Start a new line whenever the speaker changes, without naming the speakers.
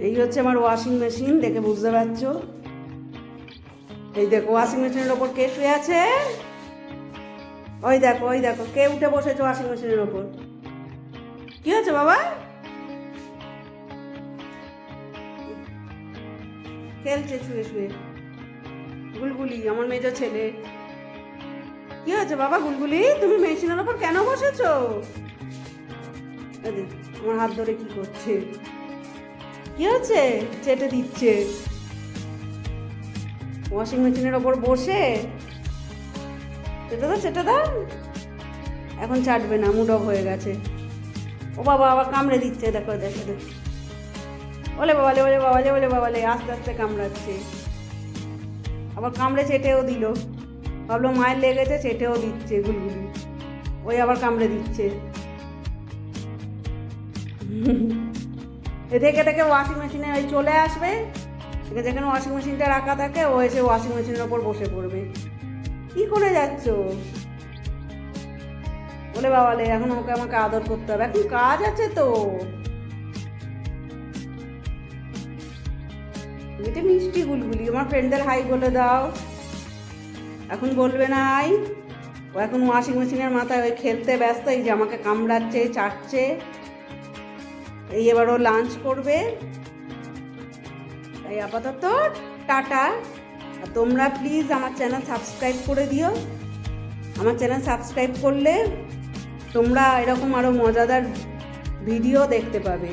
এই হচ্ছে আমার ওয়াশিং মেশিন, দেখে বুঝতে পারছো। এই দেখো ওয়াশিং মেশিনের ওপর কে শুয়ে আছে, ওই দেখো ওই দেখো কে উঠে বসেছে ওয়াশিং মেশিনের ওপর। কি হচ্ছে বাবা? খেলছে শুয়ে শুয়ে গুলগুলি, আমার মেজো ছেলে। কি হয়েছে বাবা গুলগুলি, তুমি মেশিনের ওপর কেন বসেছো? আমার হাত ধরে কি করছে? কি হচ্ছে? চেটে দিচ্ছে ওয়াশিং মেশিনের ওপর বসে। চেটে দাও। এখন চাটবে না, মুড অফ হয়ে গেছে। ও বাবা আবার কামড়ে দিচ্ছে, দেখো দেখো দেখো। ওলে বাবালে ওলে বাবালে ওলে বাবালে, আস্তে আস্তে কামড়াচ্ছে। আবার কামড়ে চেটেও দিল, ভাবলো মায়ের লেগেছে, চেটেও দিচ্ছে গুলগুলি। ওই আবার কামড়ে দিচ্ছে। এ থেকে থেকে ওয়াশিং মেশিনে ওই চলে আসবে, যেখানে ওয়াশিং মেশিনটা রাখা থাকে ও এসে ওয়াশিং মেশিনের ওপর বসে পড়বে। কি করে যাচ্ছ? বলে বাবালে এখন ওকে আমাকে আদর করতে হবে, এখন কাজ আছে তো। এটা মিষ্টি গুলগুলি, আমার ফ্রেন্ডদের হাই বলে দাও। এখন বলবে না হাই, ও এখন ওয়াশিং মেশিনের মাথায় ওই খেলতে ব্যস্ত। এই যে আমাকে কামড়াচ্ছে, চাটছে। এই এবার ও লাঞ্চ করবে। তাই আপাতত টাটা। আর তোমরা প্লিজ আমার চ্যানেল সাবস্ক্রাইব করে দিও। আমার চ্যানেল সাবস্ক্রাইব করলে তোমরা এরকম আরও মজাদার ভিডিও দেখতে পাবে।